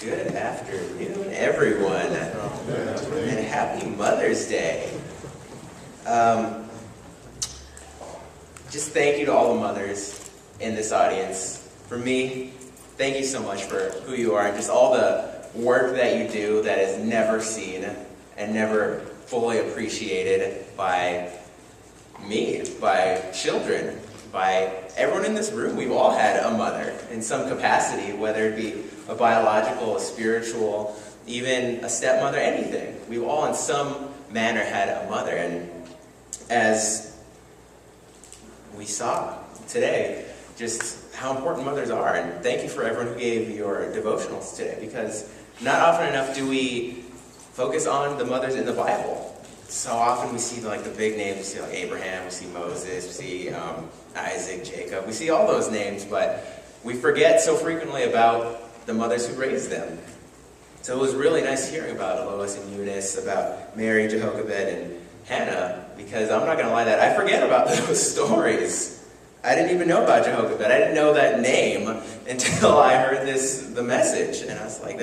Good afternoon, everyone, and happy Mother's Day. Just thank you to all the mothers in this audience. For me, thank you so much for who you are and just all the work that you do that is never seen and never fully appreciated by me, by children, by everyone in this room. We've all had a mother in some capacity, whether it be a biological, a spiritual, even a stepmother, anything. We've all in some manner had a mother. And as we saw today, just how important mothers are. And thank you for everyone who gave your devotionals today, because not often enough do we focus on the mothers in the Bible. So often we see the big names. We see like Abraham, we see Moses, we see Isaac, Jacob. We see all those names, but we forget so frequently about the mothers who raised them. So it was really nice hearing about Lois and Eunice, about Mary, Jehoshaphat, and Hannah, because I'm not going to lie, that I forget about those stories. I didn't even know about Jehoshaphat. I didn't know that name until I heard the message, and I was like,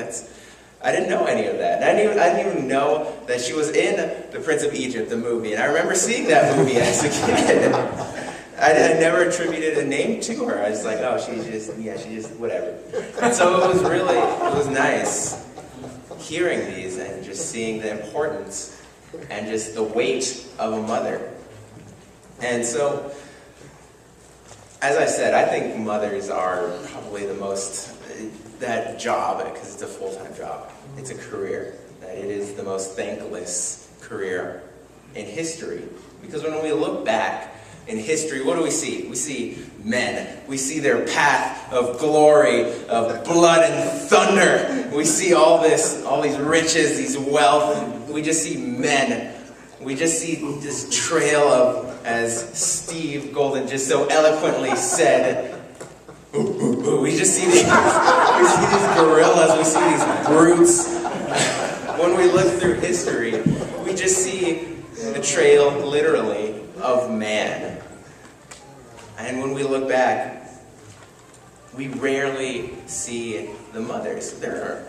I didn't know any of that. And I didn't even know that she was in The Prince of Egypt, the movie. And I remember seeing that movie as a kid. I never attributed a name to her. I was like, oh, she just, whatever. And so it was nice hearing these and just seeing the importance and just the weight of a mother. And so, as I said, I think mothers are probably the most, that job, because it's a full-time job, it's a career, that it is the most thankless career in history. Because when we look back in history, what do we see? We see men. We see their path of glory, of blood and thunder. We see all these riches, these wealth. We just see men. We just see this trail of, as Steve Golden just so eloquently said, we just see these gorillas, we see these brutes. When we look through history, we just see the trail, literally, of man. And when we look back, we rarely see the mothers. There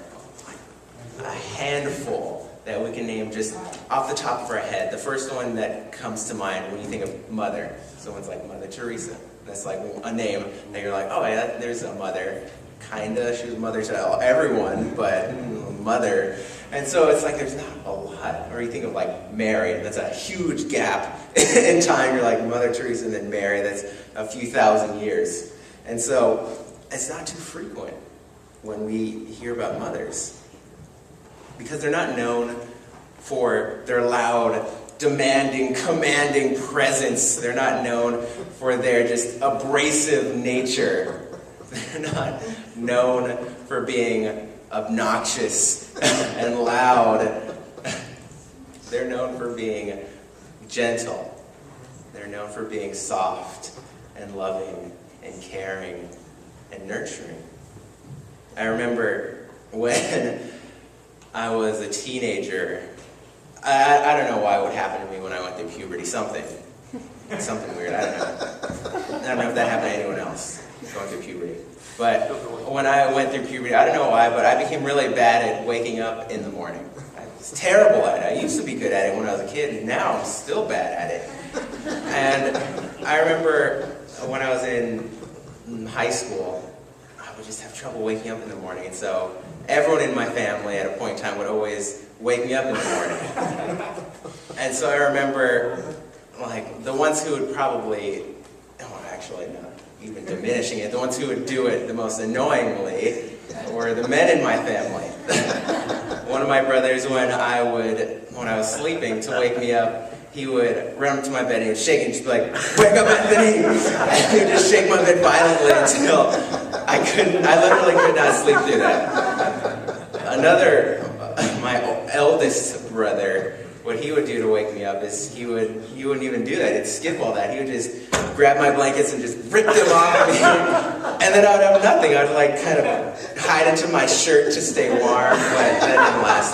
are a handful that we can name just off the top of our head. The first one that comes to mind when you think of mother, someone's like Mother Teresa. That's like a name that you're like, oh yeah, there's a mother. Kinda, she was mother to everyone, but mother. And so it's like there's not a lot. Or you think of like Mary, that's a huge gap in time. You're like Mother Teresa and then Mary, that's a few thousand years. And so it's not too frequent when we hear about mothers, because they're not known for their loud, demanding, commanding presence. They're not known for their just abrasive nature. They're not known for being obnoxious and loud. They're known for being gentle. They're known for being soft and loving and caring and nurturing. I remember when I was a teenager, I don't know why it would happen to me when I went through puberty. Something weird. I don't know if that happened to anyone else going through puberty. But when I went through puberty, I don't know why, but I became really bad at waking up in the morning. I was terrible at it. I used to be good at it when I was a kid, and now I'm still bad at it. And I remember when I was in high school, I would just have trouble waking up in the morning. And so everyone in my family at a point in time would always wake me up in the morning. And so I remember, the ones who would probably, actually not even diminishing it, the ones who would do it the most annoyingly were the men in my family. One of my brothers, when I was sleeping, to wake me up, he would run up to my bed and he would shake it and just be like, wake up, Anthony! And he would just shake my bed violently until I literally could not sleep through that. My eldest brother, what he would do to wake me up is he wouldn't even do that. He'd skip all that. He would just grab my blankets and just rip them off of me. And then I would have nothing. I would kind of hide into my shirt to stay warm, but that didn't last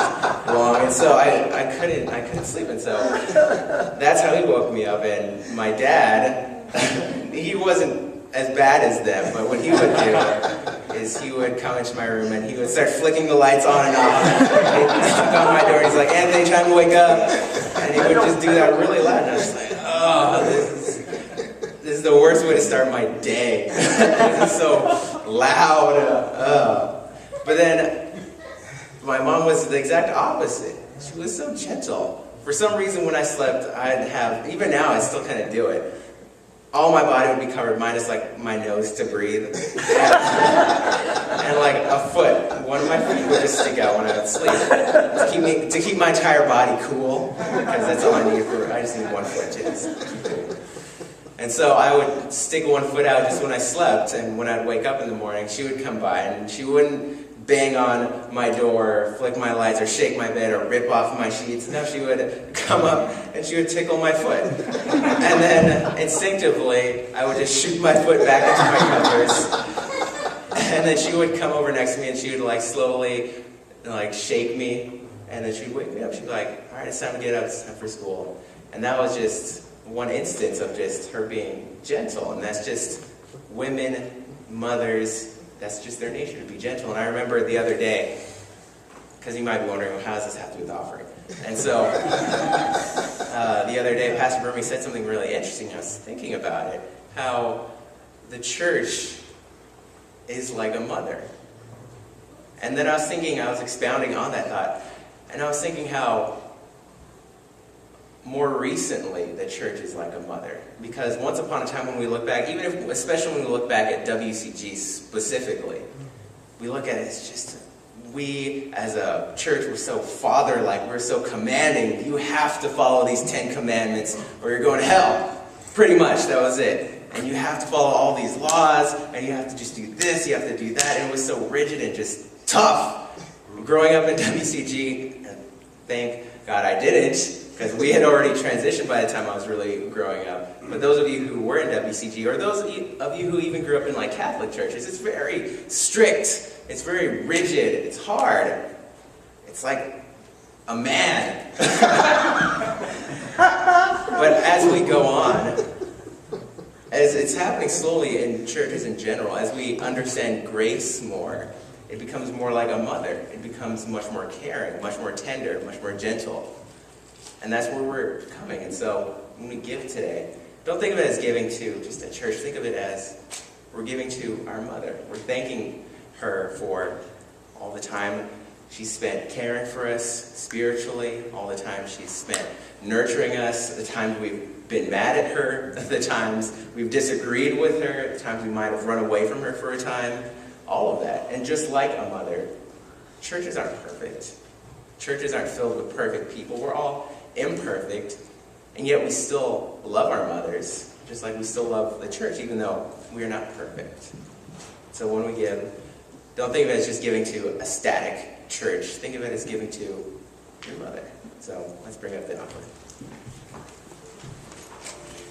long. And so I couldn't sleep. And so that's how he woke me up. And my dad, he wasn't as bad as them, but what he would do is is he would come into my room and he would start flicking the lights on and off. And he'd knock on my door and he's like, Anthony, time to wake up. And he would just do that really loud. And I was like, oh, this is the worst way to start my day. This is so loud. But then my mom was the exact opposite. She was so gentle. For some reason, when I slept, I'd have, even now I still kind of do it, all my body would be covered, minus like my nose to breathe. And like a foot. One of my feet would just stick out when I would sleep. To keep my entire body cool, because that's all I need I just need one foot too. And so I would stick one foot out just when I slept, and when I'd wake up in the morning, she would come by, and she wouldn't bang on my door, flick my lights, or shake my bed, or rip off my sheets. No, she would come up and she would tickle my foot. And then instinctively, I would just shoot my foot back into my covers. And then she would come over next to me and she would like slowly like shake me. And then she would wake me up. She'd be like, all right, it's time to get up, it's time for school. And that was just one instance of just her being gentle. And that's just women, mothers, that's just their nature, to be gentle. And I remember the other day, because you might be wondering, well, how does this have to do with the offering? And so, the other day, Pastor Burmy said something really interesting. I was thinking about it, how the church is like a mother. And then I was expounding on that thought, and I was thinking how more recently the church is like a mother. Because once upon a time when we look back, especially when we look back at WCG specifically, we look at it as just, we as a church were so father-like, we're so commanding. You have to follow these 10 commandments or you're going to hell. Pretty much, that was it. And you have to follow all these laws, and you have to just do this, you have to do that, and it was so rigid and just tough. Growing up in WCG, and thank God I didn't, because we had already transitioned by the time I was really growing up. But those of you who were in WCG, or those of you who even grew up in like Catholic churches, it's very strict, it's very rigid, it's hard. It's like a man. But as we go on, as it's happening slowly in churches in general, as we understand grace more, it becomes more like a mother. It becomes much more caring, much more tender, much more gentle. And that's where we're coming. And so when we give today, don't think of it as giving to just a church. Think of it as we're giving to our mother. We're thanking her for all the time she's spent caring for us spiritually, all the time she's spent nurturing us, the times we've been mad at her, the times we've disagreed with her, the times we might have run away from her for a time, all of that. And just like a mother, churches aren't perfect. Churches aren't filled with perfect people. We're all imperfect, and yet we still love our mothers, just like we still love the church, even though we are not perfect. So when we give, don't think of it as just giving to a static church. Think of it as giving to your mother. So let's bring up the offering.